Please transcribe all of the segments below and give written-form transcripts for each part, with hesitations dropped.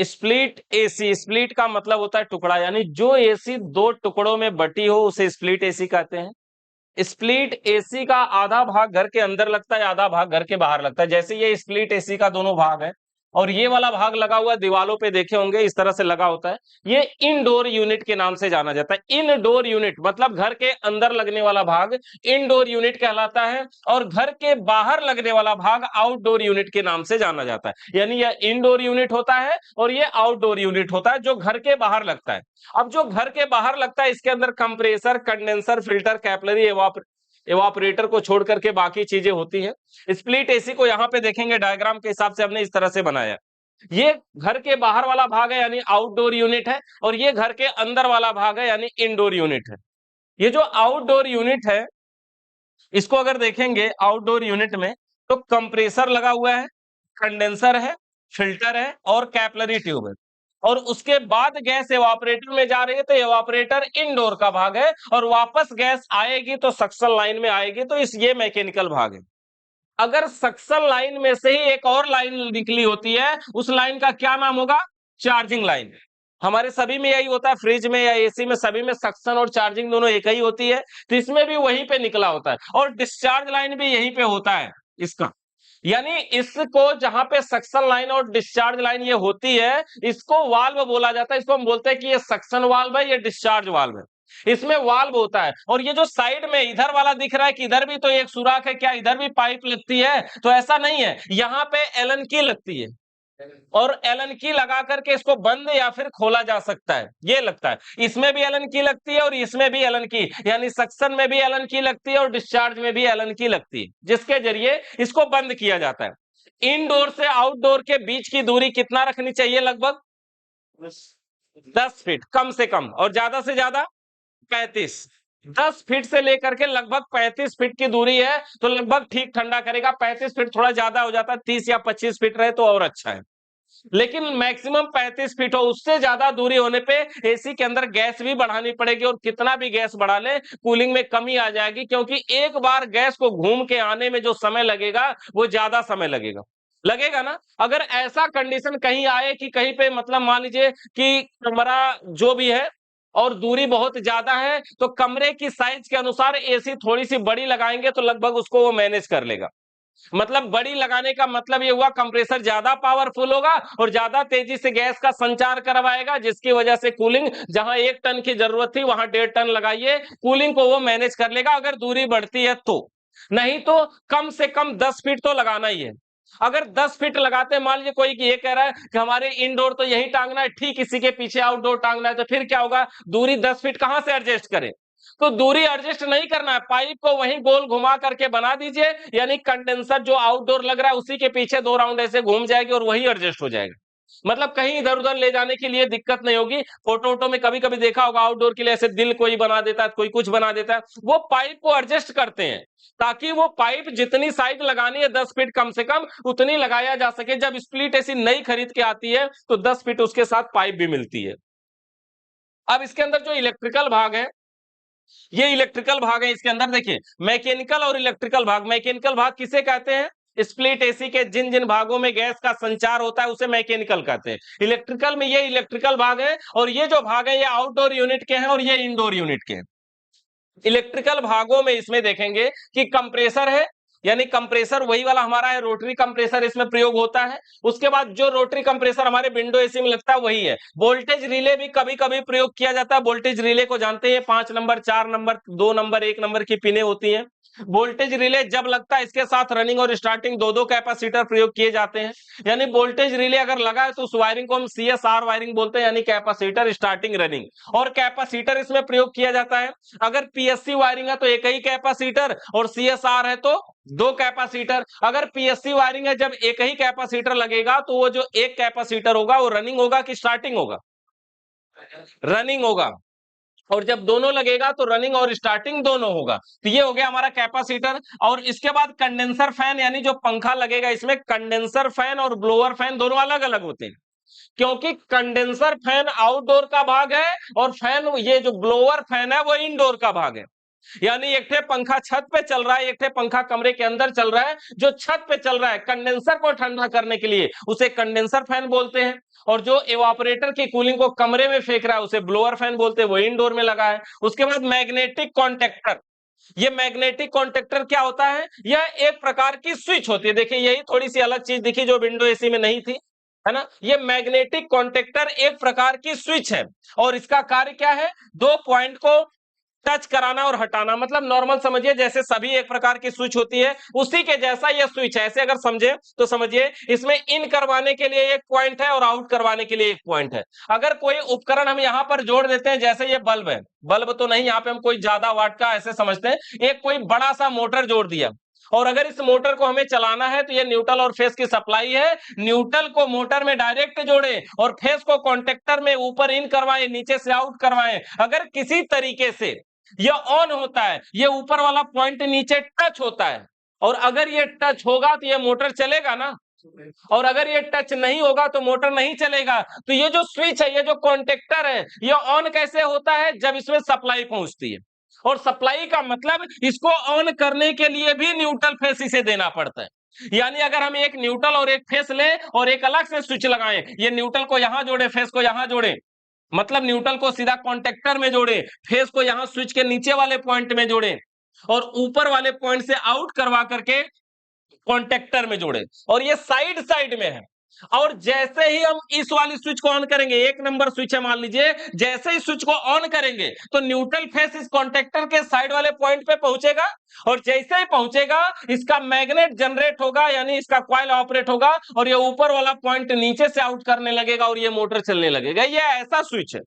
Split AC, split का मतलब होता है टुकड़ा, यानी जो एसी दो टुकड़ों में बटी हो उसे स्प्लिट एसी कहते हैं। स्प्लिट एसी का आधा भाग घर के अंदर लगता है, आधा भाग घर के बाहर लगता है। जैसे ये स्प्लिट एसी का दोनों भाग है और ये वाला भाग लगा हुआ है, दीवालों पे देखे होंगे इस तरह से लगा होता है, ये इनडोर यूनिट के नाम से जाना जाता है। इनडोर यूनिट मतलब घर के अंदर लगने वाला भाग इनडोर यूनिट कहलाता है, और घर के बाहर लगने वाला भाग आउटडोर यूनिट के नाम से जाना जाता है। यानी यह इनडोर यूनिट होता है और ये आउटडोर यूनिट होता है जो घर के बाहर लगता है। अब जो घर के बाहर लगता है इसके अंदर compressor, condenser, filter, capillary, evaporator को छोड़ करके बाकी चीजें होती हैं। स्प्लिट एसी को यहां पे देखेंगे डायग्राम के हिसाब से हमने इस तरह से बनाया। ये घर के बाहर वाला भाग है यानी आउटडोर यूनिट है, और ये घर के अंदर वाला भाग है यानी इनडोर यूनिट है। ये जो आउटडोर यूनिट है इसको अगर देखेंगे आउटडोर यूनिट में, तो कंप्रेसर लगा हुआ है, कंडेंसर है, फिल्टर है और कैपिलरी ट्यूब है, और उसके बाद गैस एवापोरेटर में जा रही है तो एवापोरेटर इनडोर का भाग है, और वापस गैस आएगी तो सक्शन लाइन में आएगी, तो ये मैकेनिकल भाग है। अगर सक्शन लाइन में से ही एक और लाइन निकली होती है, उस लाइन का क्या नाम होगा? Charging line. हमारे सभी में यही होता है, फ्रिज में या एसी में सभी में सक्शन और चार्जिंग दोनों एक ही होती है, तो इसमें भी वहीं पे निकला होता है, और डिस्चार्ज लाइन भी यहीं पे होता है इसका। यानी इसको जहां पे सक्शन लाइन और डिस्चार्ज लाइन ये होती है, इसको वाल्व बोला जाता है। इसको हम बोलते हैं कि ये सक्शन वाल्व है, ये डिस्चार्ज वाल्व है। इसमें वाल्व होता है, और ये जो साइड में इधर वाला दिख रहा है कि इधर भी तो एक सुराख है, क्या इधर भी पाइप लगती है? तो ऐसा नहीं है, यहां पे एलन की लगती है, और एलन की लगा करके इसको बंद या फिर खोला जा सकता है, ये लगता है। इसमें भी एलन की लगती है और इसमें भी एलन की, यानी सक्शन में भी एलन की लगती है और डिस्चार्ज में भी एलन की लगती है, जिसके जरिए इसको बंद किया जाता है। इनडोर से आउटडोर के बीच की दूरी कितना रखनी चाहिए? लगभग 10 फीट कम से कम, और ज्यादा से ज्यादा 35। 10 फीट से लेकर के लगभग 35 फीट की दूरी है, तो लगभग ठीक ठंडा करेगा। 35 फीट थोड़ा ज्यादा हो जाता है, 30 या 25 फीट रहे तो और अच्छा है, लेकिन मैक्सिमम 35 फीट हो। उससे ज्यादा दूरी होने पे एसी के अंदर गैस भी बढ़ानी पड़ेगी, और कितना भी गैस बढ़ा ले कूलिंग में कमी आ जाएगी, क्योंकि एक बार गैस को घूम के आने में जो समय लगेगा वो ज्यादा समय लगेगा, लगेगा ना। अगर ऐसा कंडीशन कहीं आए कि कहीं पे मतलब मान लीजिए कि कमरा जो भी है और दूरी बहुत ज्यादा है, तो कमरे की साइज के अनुसार एसी थोड़ी सी बड़ी लगाएंगे तो लगभग उसको वो मैनेज कर लेगा। मतलब बड़ी लगाने का मतलब ये हुआ कंप्रेसर ज्यादा पावरफुल होगा और ज्यादा तेजी से गैस का संचार करवाएगा, जिसकी वजह से कूलिंग जहां 1 टन की जरूरत थी वहां 1.5 टन लगाइए, कूलिंग को वो मैनेज कर लेगा अगर दूरी बढ़ती है तो। नहीं तो कम से कम 10 फीट तो लगाना ही है। अगर 10 फीट लगाते, मान लीजिए कोई ये कह रहा है कि हमारे इंडोर तो यही टांगना है, ठीक इसी के पीछे आउटडोर टांगना है, तो फिर क्या होगा? दूरी 10 फीट कहां से एडजस्ट करें? तो दूरी एडजस्ट नहीं करना है, पाइप को वहीं गोल घुमा करके बना दीजिए, यानी कंडेंसर जो आउटडोर लग रहा है उसी के पीछे 2 राउंड ऐसे घूम जाएगी और वही एडजस्ट हो जाएगा। मतलब कहीं इधर उधर ले जाने के लिए दिक्कत नहीं होगी। फोटो वोटो में कभी कभी देखा होगा आउटडोर के लिए ऐसे दिल कोई बना देता है, कोई कुछ बना देता है, वो पाइप को एडजस्ट करते हैं ताकि वो पाइप जितनी साइड लगानी है 10 फीट कम से कम उतनी लगाया जा सके। जब स्प्लिट ऐसी नई खरीद के आती है तो 10 फीट उसके साथ पाइप भी मिलती है। अब इसके अंदर जो इलेक्ट्रिकल भाग है, ये इलेक्ट्रिकल भाग है। इसके अंदर देखिए मैकेनिकल और इलेक्ट्रिकल भाग। मैकेनिकल भाग किसे कहते हैं? स्प्लिट एसी के जिन जिन भागों में गैस का संचार होता है उसे मैकेनिकल कहते हैं। इलेक्ट्रिकल में ये इलेक्ट्रिकल भाग है, और ये जो भाग है ये आउटडोर यूनिट के हैं और ये इंडोर यूनिट के हैं। इलेक्ट्रिकल भागों में इसमें देखेंगे कि कंप्रेसर है, यानी कंप्रेसर वही वाला हमारा है, रोटरी कंप्रेसर इसमें प्रयोग होता है। उसके बाद जो रोटरी कंप्रेसर हमारे विंडो एसी में लगता है वही है। वोल्टेज रिले भी कभी कभी प्रयोग किया जाता है। वोल्टेज रिले को जानते हैं, 5 नंबर, 4 नंबर, 2 नंबर, 1 नंबर की पिने होती हैं। वोल्टेज रिले जब लगता है इसके साथ रनिंग और स्टार्टिंग दो कैपेसिटर प्रयोग किए जाते हैं। यानी वोल्टेज रिले अगर लगा है तो उस वायरिंग को हम CSR वायरिंग बोलते हैं, यानी कैपेसिटर स्टार्टिंग रनिंग, और कैपेसिटर इसमें प्रयोग किया जाता है। अगर PSC वायरिंग है तो एक ही कैपेसिटर, और CSR है तो 2 कैपेसिटर। अगर PSC वायरिंग है, जब एक ही कैपेसिटर लगेगा तो वो जो एक कैपेसिटर होगा वो रनिंग होगा कि स्टार्टिंग होगा? रनिंग होगा। और जब दोनों लगेगा तो रनिंग और स्टार्टिंग दोनों होगा। तो ये हो गया हमारा कैपेसिटर। और इसके बाद कंडेंसर फैन, यानी जो पंखा लगेगा इसमें, कंडेंसर फैन और ब्लोअर फैन दोनों अलग अलग होते हैं, क्योंकि कंडेंसर फैन आउटडोर का भाग है और फैन, ये जो ब्लोअर फैन है वो इंडोर का भाग है। यानी एक ठे पंखा छत पे चल रहा है, एक ठे पंखा कमरे के अंदर चल रहा है। जो छत पे चल रहा है कंडेंसर को ठंडा करने के लिए उसे कंडेंसर फैन बोलते हैं, और जो इवापोरेटर की कूलिंग को कमरे में फेंक रहा है उसे ब्लोअर फैन बोलते हैं, वो इंडोर में लगा है। उसके बाद मैग्नेटिक कॉन्टेक्टर। ये मैग्नेटिक कॉन्टेक्टर क्या होता है? यह एक प्रकार की स्विच होती है। देखिए यही थोड़ी सी अलग चीज दिखी जो विंडो एसी में नहीं थी, है ना। ये मैग्नेटिक कॉन्टेक्टर एक प्रकार की स्विच है, और इसका कार्य क्या है? दो पॉइंट को टच कराना और हटाना। मतलब नॉर्मल समझिए जैसे सभी एक प्रकार की स्विच होती है, उसी के जैसा यह स्विच है। ऐसे अगर समझे तो समझिए इसमें इन करवाने के लिए एक पॉइंट है और आउट करवाने के लिए एक पॉइंट है। अगर कोई उपकरण हम यहाँ पर जोड़ देते हैं, जैसे ये बल्ब है, बल्ब तो नहीं, यहाँ पे हम कोई ज्यादा वाट का ऐसे समझते हैं, एक कोई बड़ा सा मोटर जोड़ दिया, और अगर इस मोटर को हमें चलाना है तो ये न्यूट्रल और फेस की सप्लाई है। न्यूट्रल को मोटर में डायरेक्ट जोड़े और फेस को कॉन्टेक्टर में ऊपर इन करवाए, नीचे से आउट करवाए। अगर किसी तरीके से ये ऑन होता है, ये ऊपर वाला पॉइंट नीचे टच होता है, और अगर ये टच होगा तो ये मोटर चलेगा ना, और अगर ये टच नहीं होगा तो मोटर नहीं चलेगा। तो ये जो स्विच है, ये जो कॉन्टेक्टर है, ये ऑन कैसे होता है? जब इसमें सप्लाई पहुंचती है, और सप्लाई का मतलब इसको ऑन करने के लिए भी न्यूट्रल फेस इसे देना पड़ता है। यानी अगर हम एक न्यूट्रल और एक फेस लें और एक अलग से स्विच लगाएं, ये न्यूट्रल को यहां जोड़े, फेस को यहां जोड़े, मतलब न्यूट्रल को सीधा कॉन्टेक्टर में जोड़े, फेस को यहां स्विच के नीचे वाले पॉइंट में जोड़े, और ऊपर वाले पॉइंट से आउट करवा करके कॉन्टेक्टर में जोड़े, और ये साइड साइड में है। और जैसे ही हम इस वाली स्विच को ऑन करेंगे, एक नंबर स्विच है मान लीजिए, जैसे ही स्विच को ऑन करेंगे तो न्यूट्रल फेस इस कॉन्टेक्टर के साइड वाले पॉइंट पे पहुंचेगा, और जैसे ही पहुंचेगा इसका मैग्नेट जनरेट होगा, यानी इसका कॉइल ऑपरेट होगा, और ये ऊपर वाला पॉइंट नीचे से आउट करने लगेगा और ये मोटर चलने लगेगा। ये ऐसा स्विच है।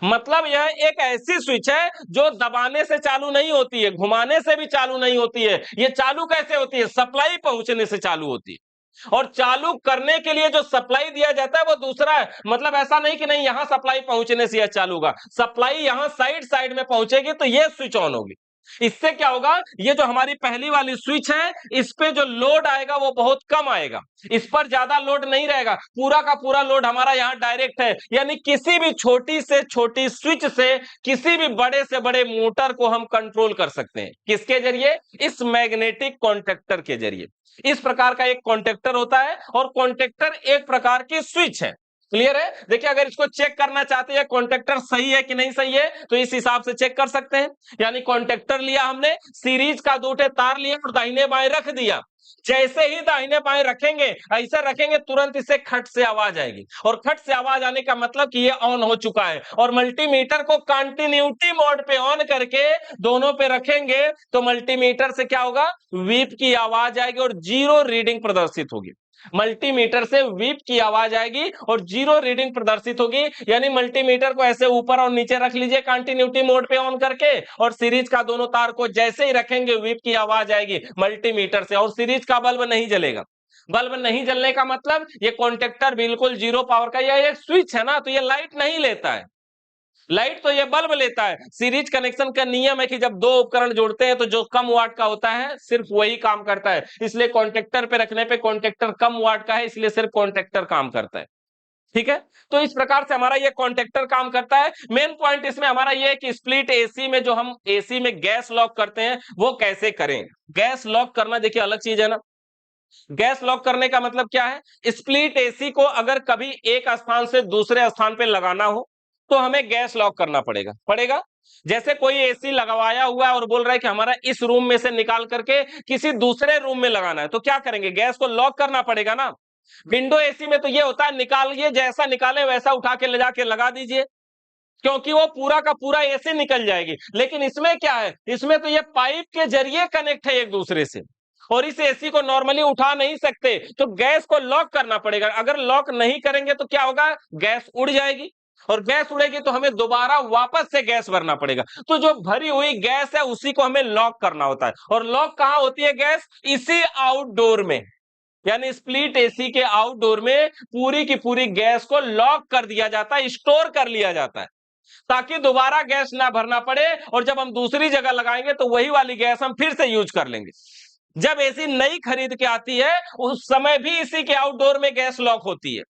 मतलब यह एक ऐसी स्विच है जो दबाने से चालू नहीं होती है, घुमाने से भी चालू नहीं होती है। ये चालू कैसे होती है? सप्लाई पहुंचने से चालू होती है। और चालू करने के लिए जो सप्लाई दिया जाता है वो दूसरा है। मतलब ऐसा नहीं कि नहीं यहां सप्लाई पहुंचने से यह चालू होगा, सप्लाई यहां साइड साइड में पहुंचेगी तो यह स्विच ऑन होगी। इससे क्या होगा? ये जो हमारी पहली वाली स्विच है, इस पे जो लोड आएगा वो बहुत कम आएगा, इस पर ज्यादा लोड नहीं रहेगा। पूरा का पूरा लोड हमारा यहाँ डायरेक्ट है, यानी किसी भी छोटी से छोटी स्विच से किसी भी बड़े से बड़े मोटर को हम कंट्रोल कर सकते हैं। किसके जरिए? इस मैग्नेटिक कॉन्टेक्टर के जरिए। इस प्रकार का एक कॉन्टेक्टर होता है, और कॉन्टेक्टर एक प्रकार की स्विच है। क्लियर है? देखिए अगर इसको चेक करना चाहते हैं कॉन्टेक्टर सही है कि नहीं सही है, तो इस हिसाब से चेक कर सकते हैं। यानी कॉन्टेक्टर लिया हमने, सीरीज का दो ठे तार लिया और दाहिने बाएं रख दिया। जैसे ही दाहिने बाएं रखेंगे, ऐसा रखेंगे, तुरंत इससे खट से आवाज आएगी, और खट से आवाज आने का मतलब कि ये ऑन हो चुका है। और मल्टीमीटर को कंटिन्यूटी मोड पे ऑन करके दोनों पे रखेंगे तो मल्टीमीटर से क्या होगा? वीप की आवाज आएगी और जीरो रीडिंग प्रदर्शित होगी। मल्टीमीटर से वीप की आवाज आएगी और जीरो रीडिंग प्रदर्शित होगी। यानी मल्टीमीटर को ऐसे ऊपर और नीचे रख लीजिए कंटिन्यूटी मोड पे ऑन करके, और सीरीज का दोनों तार को जैसे ही रखेंगे वीप की आवाज आएगी मल्टीमीटर से, और सीरीज का बल्ब नहीं जलेगा। बल्ब नहीं जलने का मतलब ये कॉन्टेक्टर बिल्कुल जीरो पावर का, यह एक स्विच है ना, तो ये लाइट नहीं लेता है। लाइट तो ये बल्ब लेता है। सीरीज कनेक्शन का नियम है कि जब दो उपकरण जोड़ते हैं तो जो कम वाट का होता है सिर्फ वही काम करता है, इसलिए कॉन्टेक्टर पे रखने पे कॉन्टेक्टर कम वाट का है, इसलिए सिर्फ कॉन्टेक्टर काम करता है। ठीक है, तो इस प्रकार से हमारा ये कॉन्टेक्टर काम करता है। मेन पॉइंट इसमें हमारा ये है कि स्प्लिट एसी में जो हम एसी में गैस लॉक करते हैं वो कैसे करें। गैस लॉक करना देखिए अलग चीज है ना। गैस लॉक करने का मतलब क्या है? स्प्लिट एसी को अगर कभी एक स्थान से दूसरे स्थान पे लगाना हो तो हमें गैस लॉक करना पड़ेगा पड़ेगा जैसे कोई एसी लगवाया हुआ है और बोल रहा है कि हमारा इस रूम में से निकाल करके किसी दूसरे रूम में लगाना है, तो क्या करेंगे? गैस को लॉक करना पड़ेगा ना। विंडो एसी में तो ये होता है निकालिए, जैसा निकाले वैसा उठा के ले जाके लगा दीजिए, क्योंकि वो पूरा का पूरा एसी निकल जाएगी। लेकिन इसमें क्या है? इसमें तो ये पाइप के जरिए कनेक्ट है एक दूसरे से, और इस एसी को नॉर्मली उठा नहीं सकते, तो गैस को लॉक करना पड़ेगा। अगर लॉक नहीं करेंगे तो क्या होगा? गैस उड़ जाएगी, और गैस उड़ेगी तो हमें दोबारा वापस से गैस भरना पड़ेगा। तो जो भरी हुई गैस है उसी को हमें लॉक करना होता है। और लॉक कहां होती है गैस? इसी आउटडोर में, यानी स्प्लिट एसी के आउटडोर में पूरी की पूरी गैस को लॉक कर दिया जाता है, स्टोर कर लिया जाता है, ताकि दोबारा गैस ना भरना पड़े, और जब हम दूसरी जगह लगाएंगे तो वही वाली गैस हम फिर से यूज कर लेंगे। जब एसी नई खरीद के आती है उस समय भी इसी के आउटडोर में गैस लॉक होती है।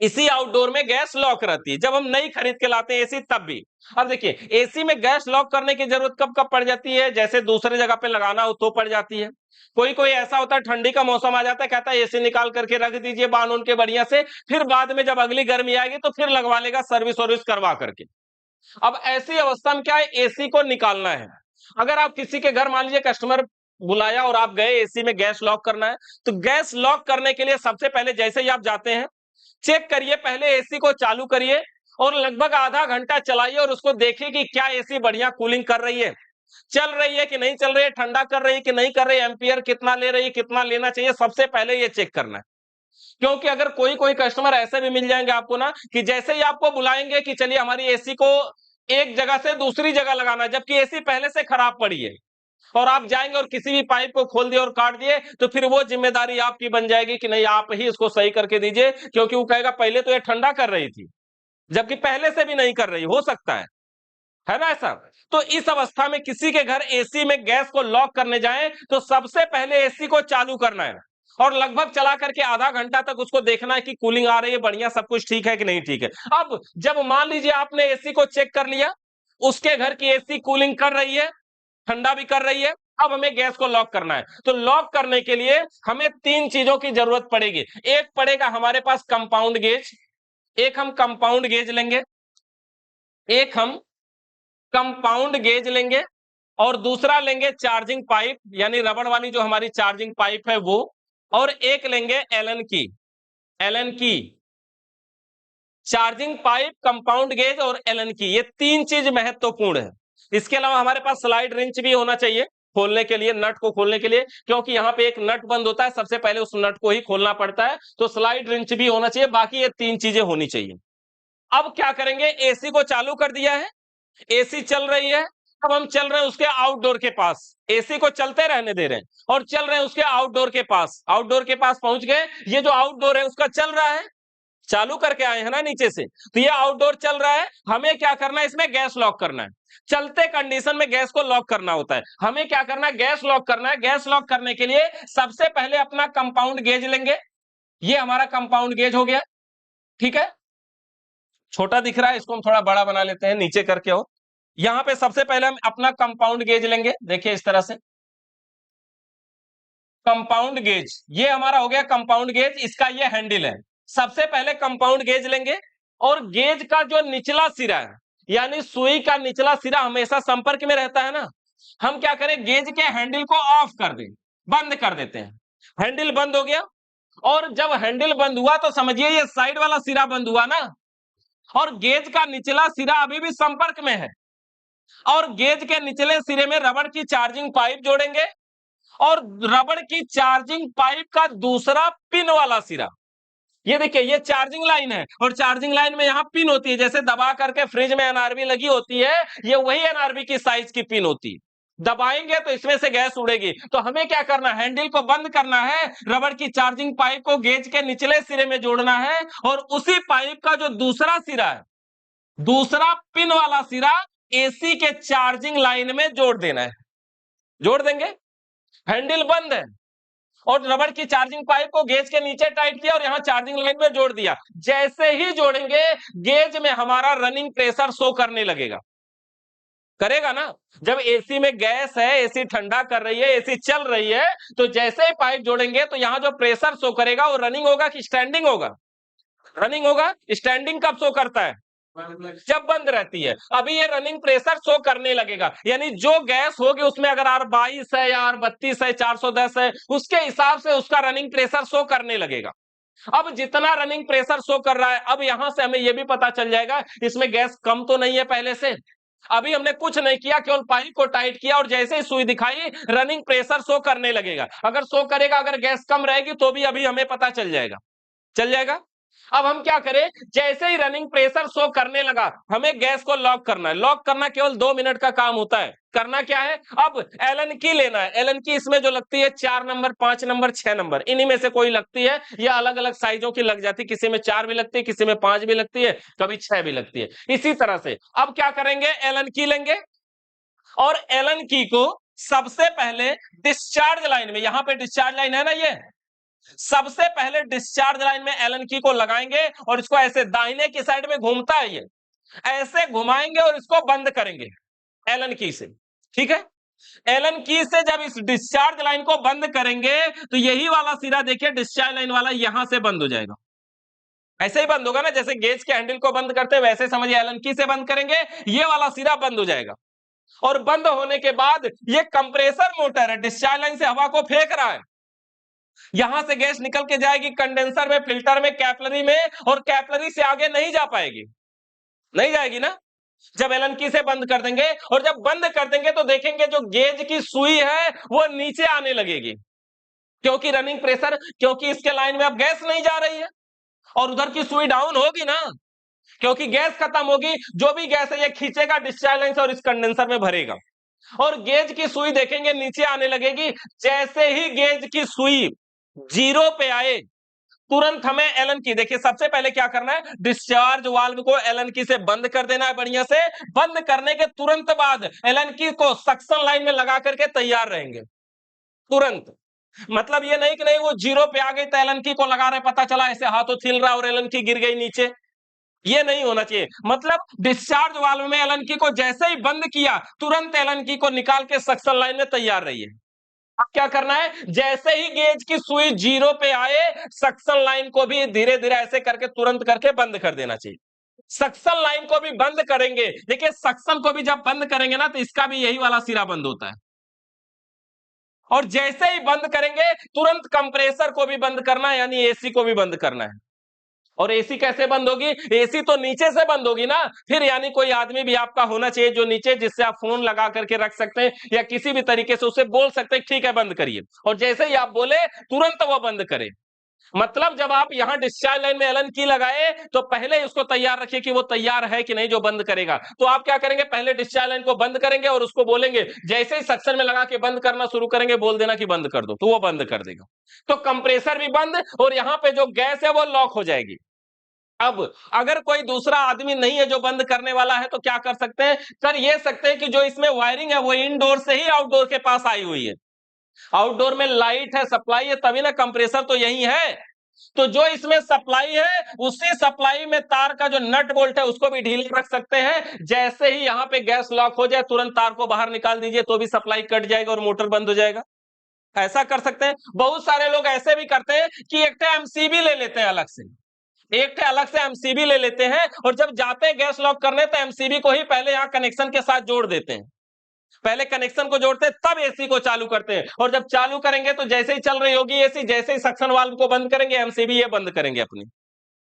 इसी आउटडोर में गैस लॉक रहती है। जब हम नई खरीद के लाते हैं एसी तब भी। अब देखिए एसी में गैस लॉक करने की जरूरत कब कब पड़ जाती है, जैसे दूसरे जगह पे लगाना हो तो पड़ जाती है। कोई कोई ऐसा होता है ठंडी का मौसम आ जाता है, कहता है एसी निकाल करके रख दीजिए बांध उनके बढ़िया से, फिर बाद में जब अगली गर्मी आएगी तो फिर लगवा लेगा सर्विस वर्विस करवा करके। अब ऐसी अवस्था में क्या है, एसी को निकालना है। अगर आप किसी के घर मान लीजिए कस्टमर बुलाया और आप गए एसी में गैस लॉक करना है, तो गैस लॉक करने के लिए सबसे पहले जैसे ही आप जाते हैं चेक करिए, पहले एसी को चालू करिए और लगभग आधा घंटा चलाइए और उसको देखिए कि क्या एसी बढ़िया कूलिंग कर रही है, चल रही है कि नहीं चल रही है, ठंडा कर रही है कि नहीं कर रही है, एम्पियर कितना ले रही है, कितना लेना चाहिए, सबसे पहले ये चेक करना है। क्योंकि अगर कोई कोई कस्टमर ऐसे भी मिल जाएंगे आपको ना कि जैसे ही आपको बुलाएंगे कि चलिए हमारी एसी को एक जगह से दूसरी जगह लगाना है, जबकि एसी पहले से खराब पड़ी है, और आप जाएंगे और किसी भी पाइप को खोल दिए और काट दिए, तो फिर वो जिम्मेदारी आपकी बन जाएगी कि नहीं आप ही इसको सही करके दीजिए, क्योंकि वो कहेगा पहले तो ये ठंडा कर रही थी, जबकि पहले से भी नहीं कर रही, हो सकता है ना ऐसा। तो इस अवस्था में किसी के घर एसी में गैस को लॉक करने जाएं तो सबसे पहले एसी को चालू करना है और लगभग चला करके आधा घंटा तक उसको देखना है कि कूलिंग आ रही है बढ़िया, सब कुछ ठीक है कि नहीं ठीक है। अब जब मान लीजिए आपने एसी को चेक कर लिया, उसके घर की एसी कूलिंग कर रही है, ठंडा भी कर रही है, अब हमें गैस को लॉक करना है। तो लॉक करने के लिए हमें तीन चीजों की जरूरत पड़ेगी। एक पड़ेगा हमारे पास कंपाउंड गेज, एक हम कंपाउंड गेज लेंगे, एक हम कंपाउंड गेज लेंगे और दूसरा लेंगे चार्जिंग पाइप, यानी रबड़ वाली जो हमारी चार्जिंग पाइप है वो, और एक लेंगे एलन की। एलन की चार्जिंग पाइप, कंपाउंड गेज और एलन की, ये तीन चीज महत्वपूर्ण है। इसके अलावा हमारे पास स्लाइड रिंच भी होना चाहिए खोलने के लिए, नट को खोलने के लिए, क्योंकि यहाँ पे एक नट बंद होता है, सबसे पहले उस नट को ही खोलना पड़ता है, तो स्लाइड रिंच भी होना चाहिए। बाकी ये तीन चीजें होनी चाहिए। अब क्या करेंगे, एसी को चालू कर दिया है, एसी चल रही है, अब हम चल रहे हैं उसके आउटडोर के पास, एसी को चलते रहने दे रहे हैं और चल रहे हैं उसके आउटडोर के पास। आउटडोर के पास पहुंच गए, ये जो आउटडोर है उसका चल रहा है, चालू करके आए हैं ना नीचे से, तो ये आउटडोर चल रहा है। हमें क्या करना है, इसमें गैस लॉक करना है। चलते कंडीशन में गैस को लॉक करना होता है। हमें क्या करना है, गैस लॉक करना है। गैस लॉक करने के लिए सबसे पहले अपना कंपाउंड गेज लेंगे, ये हमारा कंपाउंड गेज हो गया, ठीक है। छोटा दिख रहा है, इसको हम थोड़ा बड़ा बना लेते हैं, नीचे करके हो। यहां पे सबसे पहले हम अपना कंपाउंड गेज लेंगे, देखिए इस तरह से कंपाउंड गेज, ये हमारा हो गया कंपाउंड गेज, इसका ये हैंडल है। सबसे पहले कंपाउंड गेज लेंगे और गेज का जो निचला सिरा है, यानी सुई का निचला सिरा हमेशा संपर्क में रहता है ना, हम क्या करें, गेज के हैंडल को ऑफ कर दें, बंद कर देते हैं। हैंडल बंद हो गया, और जब हैंडल बंद हुआ तो समझिए ये साइड वाला सिरा बंद हुआ ना, और गेज का निचला सिरा अभी भी संपर्क में है, और गेज के निचले सिरे में रबड़ की चार्जिंग पाइप जोड़ेंगे, और रबड़ की चार्जिंग पाइप का दूसरा पिन वाला सिरा, ये देखिए ये चार्जिंग लाइन है, और चार्जिंग लाइन में यहां पिन होती है, जैसे दबा करके फ्रिज में एनआरबी लगी होती है, ये वही एनआरबी की साइज की पिन होती है। दबाएंगे तो इसमें से गैस उड़ेगी। तो हमें क्या करना है, हैंडल को बंद करना है, रबड़ की चार्जिंग पाइप को गेज के निचले सिरे में जोड़ना है, और उसी पाइप का जो दूसरा सिरा है, दूसरा पिन वाला सिरा एसी के चार्जिंग लाइन में जोड़ देना है। जोड़ देंगे, हैंडल बंद है और रबड़ की चार्जिंग पाइप को गेज के नीचे टाइट किया और यहां चार्जिंग लाइन में जोड़ दिया। जैसे ही जोड़ेंगे गेज में हमारा रनिंग प्रेशर शो करने लगेगा, करेगा ना। जब एसी में गैस है, एसी ठंडा कर रही है, एसी चल रही है, तो जैसे ही पाइप जोड़ेंगे तो यहां जो प्रेशर शो करेगा वो रनिंग होगा कि स्टैंडिंग होगा, रनिंग होगा। स्टैंडिंग कब शो करता है, जब बंद रहती है। अभी ये रनिंग प्रेशर शो करने लगेगा, यानी जो गैस होगी उसमें अगर R22 है या R32 है, 410 है, उसके हिसाब से उसका रनिंग प्रेशर शो करने लगेगा। अब जितना रनिंग प्रेशर शो कर रहा है, अब यहां से हमें यह भी पता चल जाएगा इसमें गैस कम तो नहीं है पहले से। अभी हमने कुछ नहीं किया, केवल पाइप को टाइट किया और जैसे ही सुई दिखाई रनिंग प्रेशर शो करने लगेगा। अगर शो करेगा, अगर गैस कम रहेगी तो भी अभी हमें पता चल जाएगा, चल जाएगा। अब हम क्या करें, जैसे ही रनिंग प्रेशर शो करने लगा हमें गैस को लॉक करना है। लॉक करना केवल 2 मिनट का काम होता है। करना क्या है, अब एलन की लेना है। एलन की इसमें जो लगती है 4 नंबर, 5 नंबर, 6 नंबर, इन्हीं में से कोई लगती है, या अलग अलग साइजों की लग जाती है, किसी में 4 भी लगती है, किसी में 5 भी लगती है, कभी 6 भी लगती है, इसी तरह से। अब क्या करेंगे, एलन की लेंगे और एलन की को सबसे पहले डिस्चार्ज लाइन में, यहां पे डिस्चार्ज लाइन है ना, ये सबसे पहले डिस्चार्ज लाइन में एलन की को लगाएंगे और इसको ऐसे दाहिने की साइड में घूमता है, ये ऐसे घुमाएंगे और इसको बंद करेंगे एलन की से। ठीक है, एलन की से जब इस डिस्चार्ज लाइन को बंद करेंगे तो यही वाला सिरा देखिए डिस्चार्ज लाइन वाला यहां से बंद हो जाएगा। ऐसे ही बंद होगा ना, जैसे गेज के हैंडल को बंद करते हैं वैसे समझिए एलन की से बंद करेंगे, ये वाला सिरा बंद हो जाएगा। और बंद होने के बाद ये कंप्रेसर मोटर है, डिस्चार्ज लाइन से हवा को फेंक रहा है, यहां से गैस निकल के जाएगी कंडेंसर में, फिल्टर में, कैपलरी में, और कैपलरी से आगे नहीं जा पाएगी, नहीं जाएगी ना जब एलन की से बंद कर देंगे। और जब बंद कर देंगे तो देखेंगे जो गेज की सुई है वो नीचे आने लगेगी, क्योंकि रनिंग प्रेशर, क्योंकि इसके लाइन में अब गैस नहीं जा रही है, और उधर की सुई डाउन होगी ना, क्योंकि गैस खत्म होगी। जो भी गैस है ये खींचेगा डिस्चार्ज लाइन से और इस कंडेंसर में भरेगा, और गेज की सुई देखेंगे नीचे आने लगेगी। जैसे ही गेज की सुई जीरो पे आए तुरंत हमें एलन की, देखिए सबसे पहले क्या करना है, डिस्चार्ज वाल्व को एलन की से बंद कर देना है बढ़िया से। बंद करने के तुरंत बाद एलन की को सक्शन लाइन में लगा करके तैयार रहेंगे तुरंत। मतलब ये नहीं कि नहीं वो जीरो पे आ गई तो एलन की को लगा रहे, पता चला ऐसे हाथों थिल रहा और एलन की गिर गई नीचे, ये नहीं होना चाहिए। मतलब डिस्चार्ज वाल्व में एलन की को जैसे ही बंद किया तुरंत एलन की को निकाल के सक्शन लाइन में तैयार रहिए। अब क्या करना है, जैसे ही गेज की सुई जीरो पे आए सक्शन लाइन को भी धीरे धीरे ऐसे करके तुरंत करके बंद कर देना चाहिए। सक्शन लाइन को भी बंद करेंगे, देखिए सक्शन को भी जब बंद करेंगे ना तो इसका भी यही वाला सिरा बंद होता है। और जैसे ही बंद करेंगे तुरंत कंप्रेसर को भी बंद करना है, यानी एसी को भी बंद करना है। और एसी कैसे बंद होगी, एसी तो नीचे से बंद होगी ना, फिर यानी कोई आदमी भी आपका होना चाहिए जो नीचे, जिससे आप फोन लगा करके रख सकते हैं या किसी भी तरीके से उसे बोल सकते हैं ठीक है बंद करिए, और जैसे ही आप बोले तुरंत वो बंद करे। मतलब जब आप यहां डिस्चार्ज लाइन में एलन की लगाए तो पहले उसको तैयार रखिए कि वो तैयार है कि नहीं जो बंद करेगा। तो आप क्या करेंगे, पहले डिस्चार्ज लाइन को बंद करेंगे और उसको बोलेंगे, जैसे ही सक्शन में लगा के बंद करना शुरू करेंगे बोल देना कि बंद कर दो, तो वो बंद कर देगा। तो कंप्रेसर भी बंद और यहां पे जो गैस है वो लॉक हो जाएगी। अब अगर कोई दूसरा आदमी नहीं है जो बंद करने वाला है तो क्या कर सकते हैं, कर ये सकते हैं कि जो इसमें वायरिंग है वो इनडोर से ही आउटडोर के पास आई हुई है, आउटडोर में लाइट है, सप्लाई है, तभी ना कंप्रेसर तो यही है। तो जो इसमें सप्लाई है उसी सप्लाई में तार का जो नट बोल्ट है उसको भी ढीले रख सकते हैं। जैसे ही यहां पे गैस लॉक हो जाए तुरंत तार को बाहर निकाल दीजिए तो भी सप्लाई कट जाएगा और मोटर बंद हो जाएगा। ऐसा कर सकते हैं। बहुत सारे लोग ऐसे भी करते हैं कि एक एमसीबी ले लेते हैं अलग से, एक अलग से एमसीबी ले लेते हैं और जब जाते हैं गैस लॉक करने तो एमसीबी को ही पहले यहां कनेक्शन के साथ जोड़ देते हैं, पहले कनेक्शन को जोड़ते हैं तब एसी को चालू करते हैं। और जब चालू करेंगे तो जैसे ही चल रही होगी एसी, जैसे ही सक्शन वाल्व को बंद करेंगे एमसीबी ये बंद करेंगे अपनी,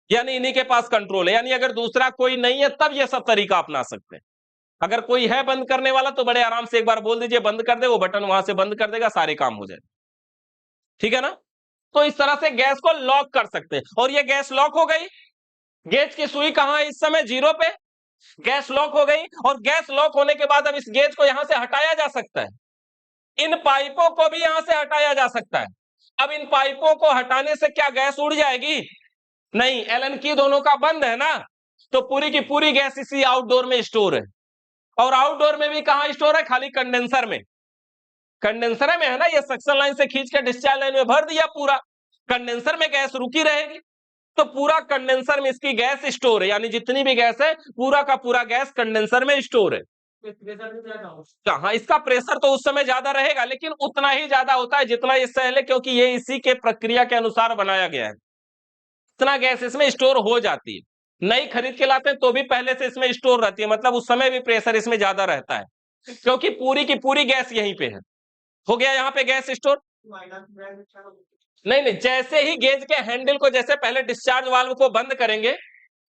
यानी इन्हीं के पास कंट्रोल है। यानी अगर दूसरा कोई नहीं है तब ये सब तरीका अपना सकते हैं। अगर कोई है बंद करने वाला तो बड़े आराम से एक बार बोल दीजिए बंद कर दे, वो बटन वहां से बंद कर देगा, सारे काम हो जाए। ठीक है ना, तो इस तरह से गैस को लॉक कर सकते हैं। और ये गैस लॉक हो गई, गेज की सुई कहां है इस समय, जीरो पे, गैस लॉक हो गई। और गैस लॉक होने के बाद अब इस गेज को यहां से हटाया जा सकता है, इन पाइपों को भी यहां से हटाया जा सकता है। अब इन पाइपों को हटाने से क्या गैस उड़ जाएगी, नहीं, एलन की दोनों का बंद है ना, तो पूरी की पूरी गैस इसी आउटडोर में स्टोर है। और आउटडोर में भी कहां स्टोर है, खाली कंडेंसर में, कंडेंसर में है ना, ये सक्शन लाइन से खींच के डिस्चार्ज लाइन में भर दिया, पूरा कंडेंसर में गैस रुकी रहेगी। तो पूरा कंडेंसर में इसकी गैस स्टोर है, यानी जितनी भी गैस है पूरा का पूरा गैस कंडेंसर में स्टोर है। हाँ, इसका प्रेशर तो उस समय ज्यादा रहेगा लेकिन उतना ही ज्यादा होता है जितना इससे पहले, क्योंकि ये इसी के प्रक्रिया के अनुसार बनाया गया है। इतना गैस इसमें स्टोर हो जाती है। नई खरीद के लाते हैं तो भी पहले से इसमें स्टोर रहती है, मतलब उस समय भी प्रेशर इसमें ज्यादा रहता है क्योंकि पूरी की पूरी गैस यहीं पे है। हो गया यहाँ पे गैस स्टोर। नहीं नहीं, जैसे ही गेज के हैंडल को, जैसे पहले डिस्चार्ज वाल्व को बंद करेंगे,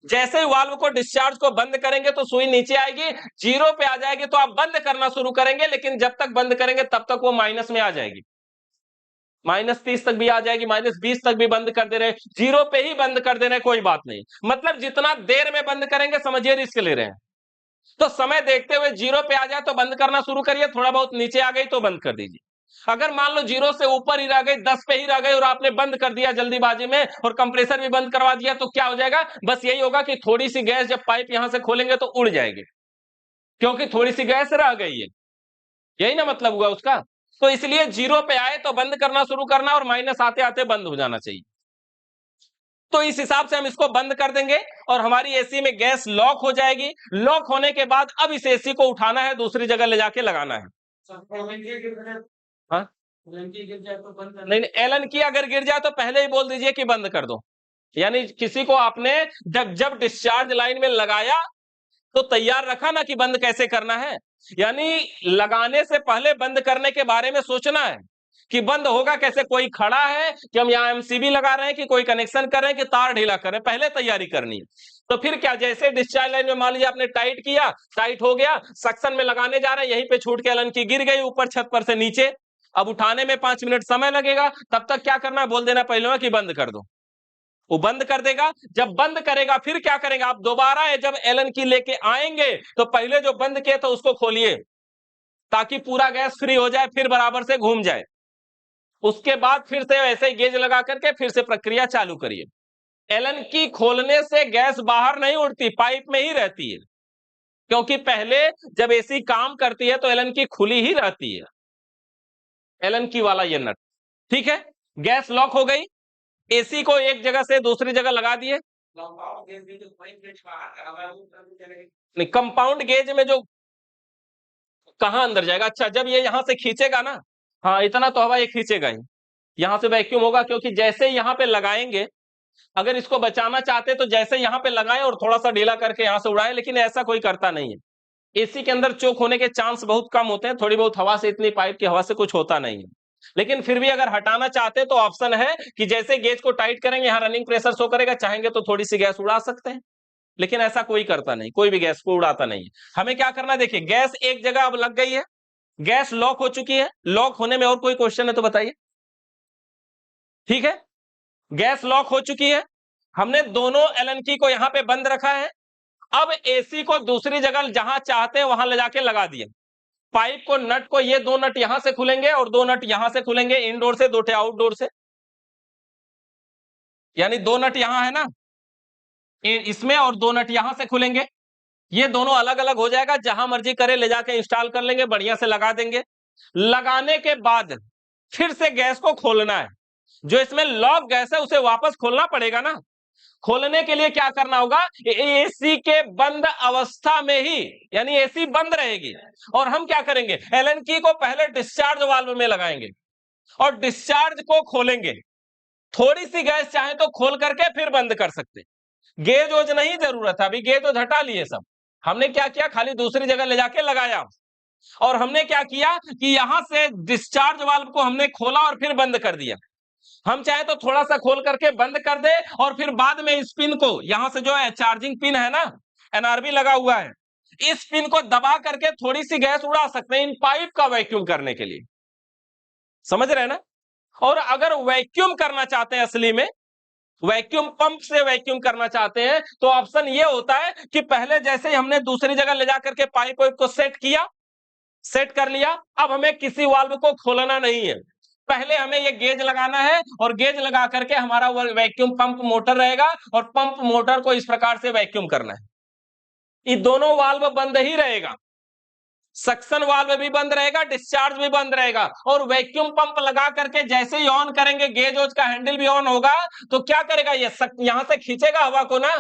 जैसे ही वाल्व को डिस्चार्ज को बंद करेंगे तो सुई नीचे आएगी, जीरो पे आ जाएगी तो आप बंद करना शुरू करेंगे, लेकिन जब तक बंद करेंगे तब तक वो माइनस में आ जाएगी, -30 तक भी आ जाएगी, -20 तक भी बंद कर दे रहे, जीरो पे ही बंद कर दे रहे, कोई बात नहीं। मतलब जितना देर में बंद करेंगे समझिए रिस्क ले रहे हैं। तो समय देखते हुए जीरो पे आ जाए तो बंद करना शुरू करिए, थोड़ा बहुत नीचे आ गई तो बंद कर दीजिए। अगर मान लो जीरो से ऊपर ही रह गई, 10 पे ही रह गई और आपने बंद कर दिया जल्दीबाजी में और कंप्रेसर भी बंद करवा दिया, तो क्या हो जाएगा, बस यही होगा कि थोड़ी सी गैस जब पाइप यहां से खोलेंगे तो उड़ जाएगी, क्योंकि थोड़ी सी गैस रह गई है, यही ना मतलब हुआ उसका। तो इसलिए जीरो पे आए तो बंद करना शुरू करना और माइनस आते आते बंद हो जाना चाहिए। तो इस हिसाब से हम इसको बंद कर देंगे और हमारी एसी में गैस लॉक हो जाएगी। लॉक होने के बाद अब इस एसी को उठाना है, दूसरी जगह ले जाके लगाना है। हाँ? नहीं, एलन की अगर गिर जाए तो पहले ही बोल दीजिए कि बंद कर दो। यानी किसी को आपने जब डिस्चार्ज लाइन में लगाया तो तैयार रखा ना कि बंद कैसे करना है। यानी लगाने से पहले बंद करने के बारे में सोचना है कि बंद होगा कैसे, कोई खड़ा है कि हम यहाँ एमसीबी लगा रहे हैं कि कोई कनेक्शन कर रहे हैं कि तार ढीला कर रहे हैं, पहले तैयारी करनी है। तो फिर क्या, जैसे डिस्चार्ज लाइन में मान लीजिए आपने टाइट किया, टाइट हो गया, सक्शन में लगाने जा रहे हैं, यहीं पे छूट के एलन की गिर गई ऊपर छत पर से नीचे, अब उठाने में 5 मिनट समय लगेगा, तब तक क्या करना है, बोल देना पहले में कि बंद कर दो। वो बंद कर देगा। जब बंद करेगा फिर क्या करेगा, आप दोबारा जब एलन की लेके आएंगे तो पहले जो बंद किया था उसको खोलिए ताकि पूरा गैस फ्री हो जाए, फिर बराबर से घूम जाए। उसके बाद फिर से वैसे ही गेज लगा करके फिर से प्रक्रिया चालू करिए। एलन की खोलने से गैस बाहर नहीं उड़ती, पाइप में ही रहती है, क्योंकि पहले जब एसी काम करती है तो एलन की खुली ही रहती है, एलन की वाला ये नट। ठीक है, गैस लॉक हो गई, एसी को एक जगह से दूसरी जगह लगा दिए। नहीं, कंपाउंड गेज में जो कहां अंदर जाएगा, अच्छा जब ये यहां से खींचेगा ना, हाँ इतना तो हवा ये खींचेगा ही, यहां से वैक्यूम होगा, क्योंकि जैसे यहां पे लगाएंगे, अगर इसको बचाना चाहते तो जैसे यहां पे लगाएं और थोड़ा सा ढीला करके यहां से उड़ाएं, लेकिन ऐसा कोई करता नहीं है। एसी के अंदर चोक होने के चांस बहुत कम होते हैं, थोड़ी बहुत हवा से, इतनी पाइप की हवा से कुछ होता नहीं है। लेकिन फिर भी अगर हटाना चाहते हैं तो ऑप्शन है कि जैसे गेज को टाइट करेंगे यहां रनिंग प्रेशर शो करेगा, चाहेंगे तो थोड़ी सी गैस उड़ा सकते हैं, लेकिन ऐसा कोई करता नहीं, कोई भी गैस को उड़ाता नहीं है। हमें क्या करना है, देखिए गैस एक जगह अब लग गई है, गैस लॉक हो चुकी है। लॉक होने में और कोई क्वेश्चन है तो बताइए। ठीक है, गैस लॉक हो चुकी है, हमने दोनों एलन की को यहां पे बंद रखा है। अब एसी को दूसरी जगह जहां चाहते हैं वहां ले जाके लगा दिया। पाइप को, नट को, ये दो नट यहां से खुलेंगे और दो नट यहां से खुलेंगे, इनडोर से, दो आउटडोर से। यानी दो नट यहां है ना इसमें, और दो नट यहां से खुलेंगे। ये दोनों अलग अलग हो जाएगा, जहां मर्जी करे ले जाके इंस्टॉल कर लेंगे, बढ़िया से लगा देंगे। लगाने के बाद फिर से गैस को खोलना है, जो इसमें लॉक गैस है उसे वापस खोलना पड़ेगा ना। खोलने के लिए क्या करना होगा, एसी के बंद अवस्था में ही, यानी एसी बंद रहेगी, और हम क्या करेंगे, एलन की को पहले डिस्चार्ज वाल्व में लगाएंगे और डिस्चार्ज को खोलेंगे। थोड़ी सी गैस चाहे तो खोल करके फिर बंद कर सकते, गेज ओज नहीं जरूरत है, अभी गेज ओज हटा लिए सब। हमने क्या किया, खाली दूसरी जगह ले जाके लगाया, और हमने क्या किया कि यहां से डिस्चार्ज वाल्व को हमने खोला और फिर बंद कर दिया। हम चाहे तो थोड़ा सा खोल करके बंद कर दे और फिर बाद में इस पिन को, यहां से जो है चार्जिंग पिन है ना, एनआरबी लगा हुआ है, इस पिन को दबा करके थोड़ी सी गैस उड़ा सकते हैं इन पाइप का वैक्यूम करने के लिए। समझ रहे हैं ना। और अगर वैक्यूम करना चाहते हैं, असली में वैक्यूम पंप से वैक्यूम करना चाहते हैं, तो ऑप्शन ये होता है कि पहले जैसे ही हमने दूसरी जगह ले जाकर के पाइप को सेट किया, सेट कर लिया, अब हमें किसी वाल्व को खोलना नहीं है, पहले हमें ये गेज लगाना है, और गेज लगा करके हमारा वैक्यूम पंप मोटर रहेगा, और पंप मोटर को इस प्रकार से वैक्यूम करना है। ये दोनों वाल्व बंद ही रहेगा, सक्शन वाल्व भी बंद रहेगा, डिस्चार्ज भी बंद रहेगा, और वैक्यूम पंप लगा करके जैसे ही ऑन करेंगे, गेज ओज का हैंडल भी ऑन होगा, तो क्या करेगा, ये यहां से खींचेगा हवा को ना,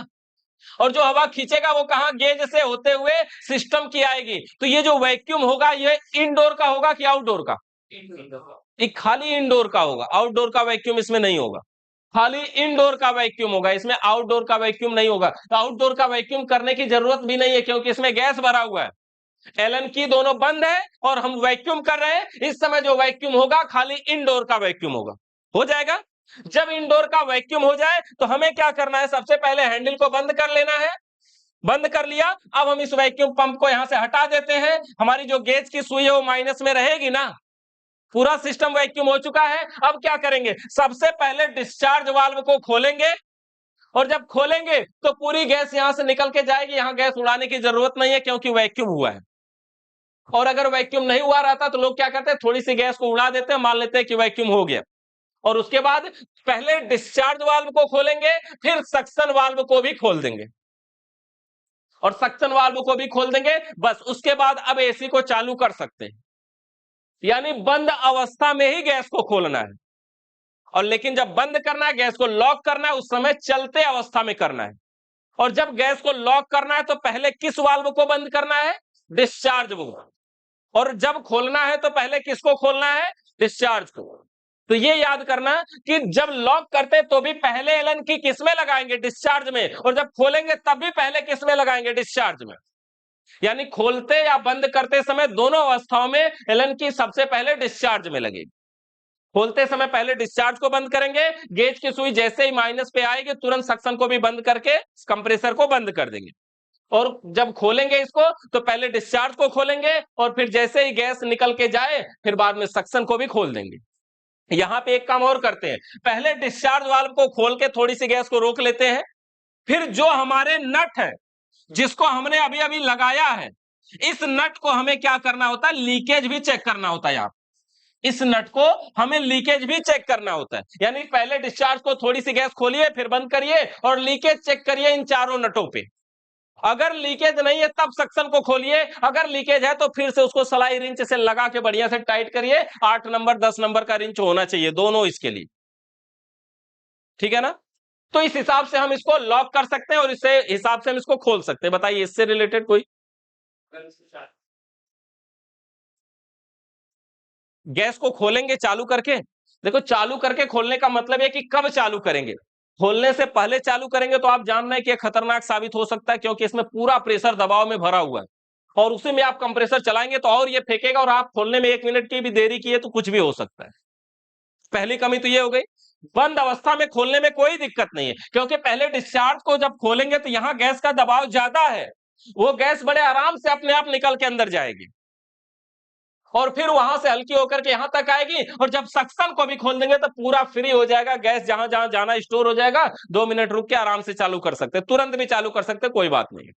और जो हवा खींचेगा वो कहां, गेज से होते हुए सिस्टम की आएगी। तो ये जो वैक्यूम होगा ये इनडोर का होगा कि आउटडोर का, ये खाली इनडोर का होगा, आउटडोर का वैक्यूम इसमें नहीं होगा, खाली इनडोर का वैक्यूम होगा, इसमें आउटडोर का वैक्यूम नहीं होगा। तो आउटडोर का वैक्यूम करने की जरूरत भी नहीं है, क्योंकि इसमें गैस भरा हुआ है, एलन की दोनों बंद है और हम वैक्यूम कर रहे हैं। इस समय जो वैक्यूम होगा खाली इनडोर का वैक्यूम होगा, हो जाएगा। जब इनडोर का वैक्यूम हो जाए तो हमें क्या करना है, सबसे पहले हैंडल को बंद कर लेना है। बंद कर लिया, अब हम इस वैक्यूम पंप को यहां से हटा देते हैं, हमारी जो गेज की सुई है वो माइनस में रहेगी ना, पूरा सिस्टम वैक्यूम हो चुका है। अब क्या करेंगे, सबसे पहले डिस्चार्ज वाल्व को खोलेंगे, और जब खोलेंगे तो पूरी गैस यहां से निकल के जाएगी, यहां गैस उड़ाने की जरूरत नहीं है क्योंकि वैक्यूम हुआ है। और अगर वैक्यूम नहीं हुआ रहता तो लोग क्या करते हैं, थोड़ी सी गैस को उड़ा देते हैं, मान लेते हैं कि वैक्यूम हो गया, और उसके बाद पहले डिस्चार्ज वाल्व को खोलेंगे, फिर सक्शन वाल्व को भी खोल देंगे, और सक्शन वाल्व को भी खोल देंगे, बस उसके बाद अब एसी को चालू कर सकते हैं। यानी बंद अवस्था में ही गैस को खोलना है, और लेकिन जब बंद करना है, गैस को लॉक करना है, उस समय चलते अवस्था में करना है। और जब गैस को लॉक करना है तो पहले किस वाल्व को बंद करना है? Discharge valve. और जब खोलना है तो पहले किसको खोलना है? डिस्चार्ज को। तो ये याद करना कि जब लॉक करते तो भी पहले एलन की किसमें लगाएंगे? डिस्चार्ज में। और जब खोलेंगे तब भी पहले किसमें लगाएंगे? डिस्चार्ज में। यानी खोलते या बंद करते समय दोनों अवस्थाओं में एलन की सबसे पहले डिस्चार्ज में लगेगी। खोलते समय पहले डिस्चार्ज को बंद करेंगे, गेज की सुई जैसे ही माइनस पे आएगी तुरंत सक्शन को भी बंद करके कंप्रेसर को बंद कर देंगे। और जब खोलेंगे इसको तो पहले डिस्चार्ज को खोलेंगे और फिर जैसे ही गैस निकल के जाए फिर बाद में सक्शन को भी खोल देंगे। यहां पे एक काम और करते हैं, पहले डिस्चार्ज वाल्व को खोल के थोड़ी सी गैस को रोक लेते हैं, फिर जो हमारे नट है जिसको हमने अभी अभी लगाया है, इस नट को हमें क्या करना होता है? लीकेज भी चेक करना होता है। इस नट को हमें लीकेज भी चेक करना होता है। यानी पहले डिस्चार्ज को थोड़ी सी गैस खोलिए, फिर बंद करिए और लीकेज चेक करिए इन चारों नटों पे। अगर लीकेज नहीं है तब सक्शन को खोलिए, अगर लीकेज है तो फिर से उसको सलाई रिंच से लगा के बढ़िया से टाइट करिए। 8 नंबर 10 नंबर का रिंच होना चाहिए दोनों इसके लिए, ठीक है ना? तो इस हिसाब से हम इसको लॉक कर सकते हैं और इसे हिसाब से हम इसको खोल सकते हैं। बताइए इससे रिलेटेड कोई? गैस को खोलेंगे चालू करके। देखो चालू करके खोलने का मतलब है कि कब चालू करेंगे। खोलने से पहले चालू करेंगे तो आप जान रहे हैं कि यह खतरनाक साबित हो सकता है, क्योंकि इसमें पूरा प्रेशर दबाव में भरा हुआ है और उसी में आप कंप्रेसर चलाएंगे तो और ये फेंकेगा, और आप खोलने में 1 मिनट की भी देरी किए तो कुछ भी हो सकता है। पहली कमी तो ये हो गई। बंद अवस्था में खोलने में कोई दिक्कत नहीं है, क्योंकि पहले डिस्चार्ज को जब खोलेंगे तो यहां गैस का दबाव ज्यादा है, वो गैस बड़े आराम से अपने आप निकल के अंदर जाएगी और फिर वहां से हल्की होकर के यहां तक आएगी। और जब सक्शन को भी खोल देंगे तो पूरा फ्री हो जाएगा, गैस जहां जहां जाना स्टोर हो जाएगा। 2 मिनट रुक के आराम से चालू कर सकते, तुरंत भी चालू कर सकते, कोई बात नहीं।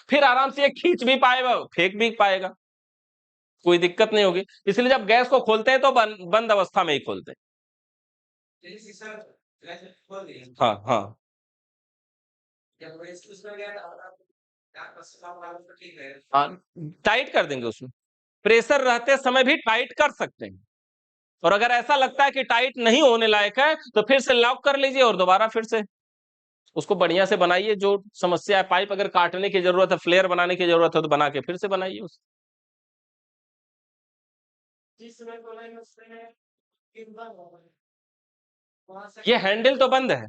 फिर आराम से ये खींच भी पाएगा, फेंक भी पाएगा, कोई दिक्कत नहीं होगी। इसलिए जब गैस को खोलते हैं तो बंद अवस्था में ही खोलते हैं। हाँ हाँ, हाँ टाइट कर देंगे, उसमें प्रेशर रहते समय भी टाइट कर सकते हैं। और अगर ऐसा लगता है कि टाइट नहीं होने लायक है तो फिर से लॉक कर लीजिए और दोबारा फिर से उसको बढ़िया से बनाइए। जो समस्या है, पाइप अगर काटने की जरूरत है, फ्लेयर बनाने की जरूरत है तो बना के फिर से बनाइए उस। ये हैंडल तो बंद है।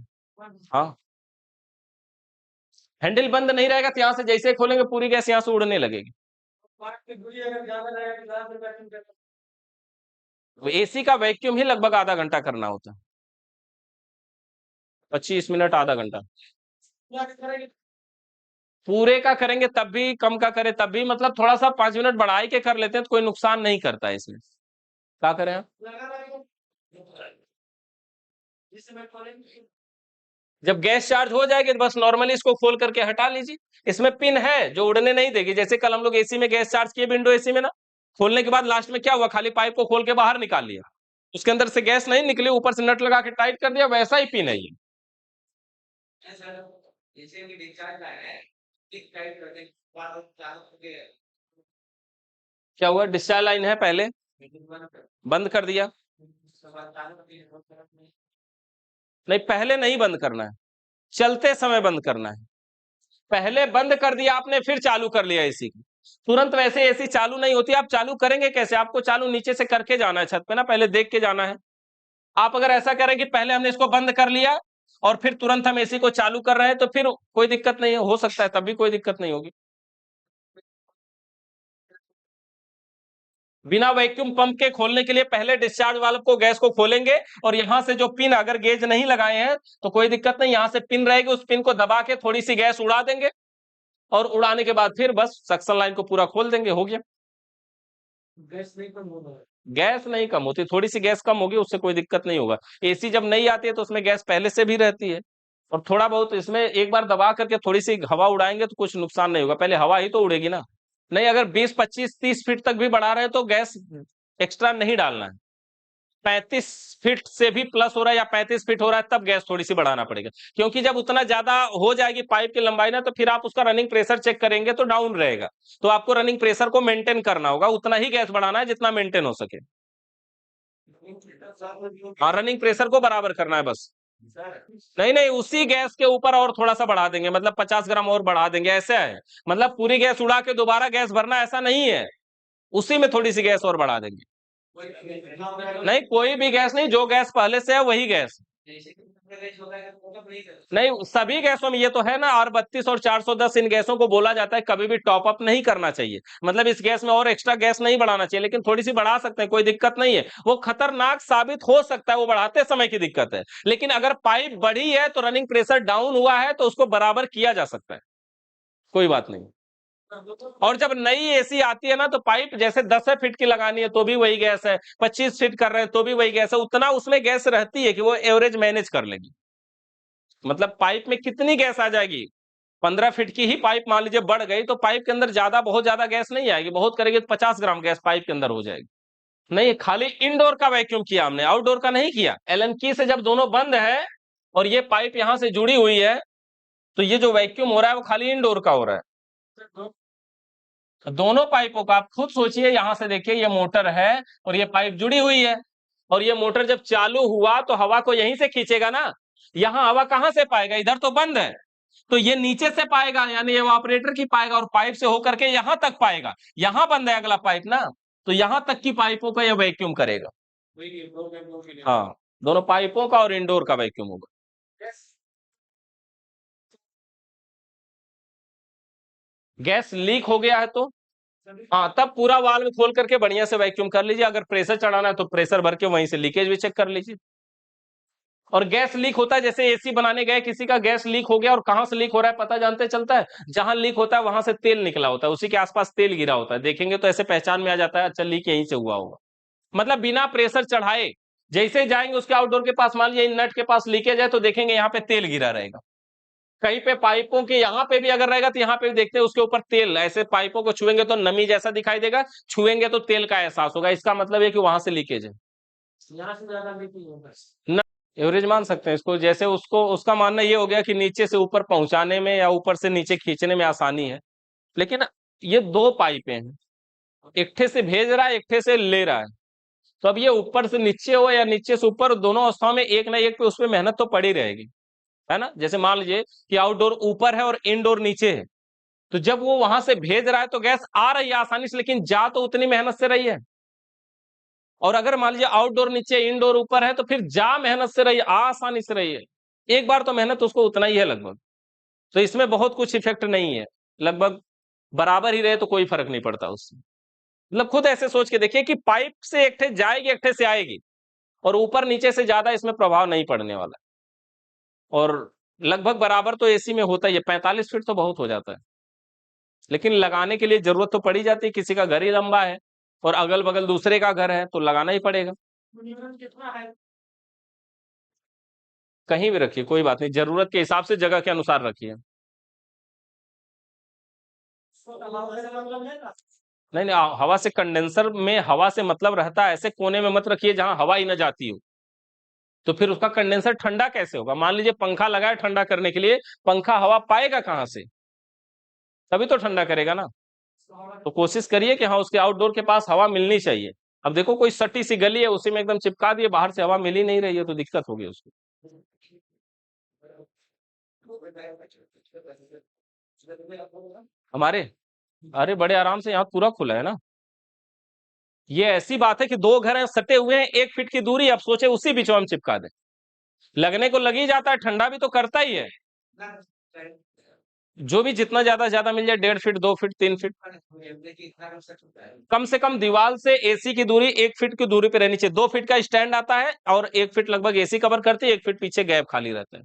हाँ, हैंडल बंद नहीं रहेगा तो यहां से जैसे ही खोलेंगे पूरी गैस यहां से उड़ने लगेगी। एसी का वैक्यूम ही लगभग आधा घंटा करना होता है, 25 मिनट आधा घंटा। पूरे का करेंगे तब भी, कम का करें तब भी, मतलब थोड़ा सा 5 मिनट बढ़ाई के कर लेते हैं तो कोई नुकसान नहीं करता है इसमें। क्या करें आप? जब गैस चार्ज हो जाएगी तो बस नॉर्मली इसको खोल करके हटा लीजिए। इसमें पिन है जो उड़ने नहीं देगी, जैसे कल हम लोग एसी में गैस चार्ज किए, विंडो एसी में ना, खोलने के बाद लास्ट में क्या हुआ, खाली पाइप को खोल के बाहर निकाल लिया, उसके अंदर से गैस नहीं निकली, ऊपर से नट लगा के टाइट कर दिया, वैसा ही पिन है ये। क्या हुआ? डिस्चार्ज लाइन है, पहले बंद कर दिया। नहीं, पहले नहीं बंद करना है, चलते समय बंद करना है। पहले बंद कर दिया आपने फिर चालू कर लिया एसी को, तुरंत वैसे एसी चालू नहीं होती। आप चालू करेंगे कैसे? आपको चालू नीचे से करके जाना है, छत पे ना, पहले देख के जाना है। आप अगर ऐसा करें कि पहले हमने इसको बंद कर लिया और फिर तुरंत हम एसी को चालू कर रहे हैं तो फिर कोई दिक्कत नहीं हो सकता है, तब भी कोई दिक्कत नहीं होगी। बिना वैक्यूम पंप के खोलने के लिए पहले डिस्चार्ज वाल्व को, गैस को खोलेंगे और यहां से जो पिन, अगर गेज नहीं लगाए हैं तो कोई दिक्कत नहीं, यहां से पिन रहेगी, उस पिन को दबा के थोड़ी सी गैस उड़ा देंगे और उड़ाने के बाद फिर बस सक्शन लाइन को पूरा खोल देंगे, हो गया। गैस नहीं कम होती, थोड़ी सी गैस कम होगी, उससे कोई दिक्कत नहीं होगा। एसी जब नहीं आती है तो उसमें गैस पहले से भी रहती है और थोड़ा बहुत इसमें एक बार दबा करके थोड़ी सी हवा उड़ाएंगे तो कुछ नुकसान नहीं होगा, पहले हवा ही तो उड़ेगी ना। नहीं, अगर 20 25 30 फीट तक भी बढ़ा रहे हैं तो गैस एक्स्ट्रा नहीं डालना है, 35 फीट से भी प्लस हो रहा है या 35 फीट हो रहा है, तब गैस थोड़ी सी बढ़ाना पड़ेगा, क्योंकि जब उतना ज्यादा हो जाएगी पाइप की लंबाई ना, तो फिर आप उसका रनिंग प्रेशर चेक करेंगे तो डाउन रहेगा। तो आपको रनिंग प्रेशर को मेंटेन करना होगा, उतना ही गैस बढ़ाना है जितना मेंटेन हो सके। हाँ, रनिंग प्रेशर को बराबर करना है बस। नहीं नहीं, उसी गैस के ऊपर और थोड़ा सा बढ़ा देंगे, मतलब 50 ग्राम और बढ़ा देंगे, ऐसा है। मतलब पूरी गैस उड़ा के दोबारा गैस भरना ऐसा नहीं है, उसी में थोड़ी सी गैस और बढ़ा देंगे। नहीं, कोई भी गैस नहीं, जो गैस पहले से है वही गैस। नहीं, सभी गैसों में ये तो है ना, R32 और 410 इन गैसों को बोला जाता है कभी भी टॉप अप नहीं करना चाहिए, मतलब इस गैस में और एक्स्ट्रा गैस नहीं बढ़ाना चाहिए, लेकिन थोड़ी सी बढ़ा सकते हैं, कोई दिक्कत नहीं है। वो खतरनाक साबित हो सकता है, वो बढ़ाते समय की दिक्कत है, लेकिन अगर पाइप बढ़ी है तो रनिंग प्रेशर डाउन हुआ है तो उसको बराबर किया जा सकता है, कोई बात नहीं। और जब नई एसी आती है ना, तो पाइप जैसे 10 फीट की लगानी है तो भी वही गैस है, 25 फीट कर रहे हैं तो भी वही गैस है, उतना उसमें गैस रहती है कि वो एवरेज मैनेज कर लेगी। मतलब पाइप में कितनी गैस आ जाएगी, 15 फीट की ही पाइप मान लीजिए बढ़ गई तो पाइप के अंदर बहुत ज्यादा गैस नहीं आएगी, बहुत करेगी तो 50 ग्राम गैस पाइप के अंदर हो जाएगी। नहीं, खाली इंडोर का वैक्यूम किया हमने, आउटडोर का नहीं किया। एलन की से जब दोनों बंद है और ये पाइप यहां से जुड़ी हुई है, तो ये जो वैक्यूम हो रहा है वो खाली इंडोर का हो रहा है। दोनों पाइपों का आप खुद सोचिए, यहां से देखिए ये मोटर है और ये पाइप जुड़ी हुई है, और ये मोटर जब चालू हुआ तो हवा को यहीं से खींचेगा ना, यहां हवा कहां से पाएगा, इधर तो बंद है, तो ये नीचे से पाएगा, यानी ये ऑपरेटर की पाएगा और पाइप से होकर के यहां तक पाएगा, यहां बंद है अगला पाइप ना, तो यहां तक की पाइपों का ये वैक्यूम करेगा। हाँ, दोनों पाइपों का और इंडोर का वैक्यूम होगा। गैस लीक हो गया है तो हाँ, तब पूरा वाल्व खोल करके बढ़िया से वैक्यूम कर लीजिए, अगर प्रेशर चढ़ाना है तो प्रेशर भर के वहीं से लीकेज भी चेक कर लीजिए। और गैस लीक होता है, जैसे एसी बनाने गए किसी का गैस लीक हो गया, और कहां से लीक हो रहा है पता जानते चलता है, जहां लीक होता है वहां से तेल निकला होता है, उसी के आसपास तेल गिरा होता है, देखेंगे तो ऐसे पहचान में आ जाता है, अच्छा लीक यहीं से हुआ होगा। मतलब बिना प्रेशर चढ़ाए जैसे जाएंगे उसके आउटडोर के पास, मान लीजिए नट के पास लीकेज है तो देखेंगे यहाँ पे तेल गिरा रहेगा, कहीं पे पाइपों के यहाँ पे भी अगर रहेगा तो यहाँ पे भी देखते हैं उसके ऊपर तेल, ऐसे पाइपों को छुएंगे तो नमी जैसा दिखाई देगा, छुएंगे तो तेल का एहसास होगा, इसका मतलब है कि वहां से लीकेज है। यहाँ से ज्यादा लीकेज होगा, एवरेज मान सकते हैं इसको, जैसे उसको उसका मानना ये हो गया कि नीचे से ऊपर पहुंचाने में या ऊपर से नीचे खींचने में आसानी है, लेकिन ये दो पाइपें हैं, एक ठे से भेज रहा है एक ठे से ले रहा है, तो अब ये ऊपर से नीचे हो या नीचे से ऊपर, दोनों अवस्थाओं में एक ना एक पे उसमें मेहनत तो पड़ी रहेगी, है ना। जैसे मान लीजिए कि आउटडोर ऊपर है और इनडोर नीचे है, तो जब वो वहां से भेज रहा है तो गैस आ रही है आसानी से, लेकिन जा तो उतनी मेहनत से रही है, और अगर मान लीजिए आउटडोर नीचे इनडोर ऊपर है तो फिर जा मेहनत से रही है, आ आसानी से रही है, एक बार तो मेहनत उसको उतना ही है लगभग, तो इसमें बहुत कुछ इफेक्ट नहीं है, लगभग बराबर ही रहे तो कोई फर्क नहीं पड़ता उससे। मतलब खुद ऐसे सोच के देखिए कि पाइप से एक ठे जाएगी एक ठे से आएगी, और ऊपर नीचे से ज्यादा इसमें प्रभाव नहीं पड़ने वाला, और लगभग बराबर तो एसी में होता ही है, 45 फीट तो बहुत हो जाता है, लेकिन लगाने के लिए जरूरत तो पड़ी जाती है, किसी का घर ही लंबा है और अगल बगल दूसरे का घर है तो लगाना ही पड़ेगा। कहीं भी रखिए कोई बात नहीं, जरूरत के हिसाब से जगह के अनुसार रखिए। नहीं नहीं, हवा से, कंडेंसर में हवा से मतलब रहता है, ऐसे कोने में मत रखिए जहां हवा ही ना जाती हो, तो फिर उसका कंडेंसर ठंडा कैसे होगा। मान लीजिए पंखा लगा है ठंडा करने के लिए, पंखा हवा पाएगा कहां से, तभी तो ठंडा करेगा ना। तो कोशिश करिए कि हाँ उसके आउटडोर के पास हवा मिलनी चाहिए। अब देखो कोई सटी सी गली है उसी में एकदम चिपका दिए, बाहर से हवा मिल ही नहीं रही है तो दिक्कत होगी उसको। हमारे, अरे बड़े आराम से, यहाँ पूरा खुला है ना। ये ऐसी बात है कि दो घर हैं सटे हुए हैं, 1 फीट की दूरी, अब सोचे उसी बीच में हम चिपका दें, लगने को लग ही जाता है, ठंडा भी तो करता ही है। जो भी जितना ज्यादा मिल जाए, 1.5 फीट 2 फीट 3 फीट, कम से कम दीवार से एसी की दूरी 1 फीट की दूरी पे रहनी चाहिए। 2 फीट का स्टैंड आता है और 1 फीट लगभग एसी कवर करती है, 1 फीट पीछे गैप खाली रहता है।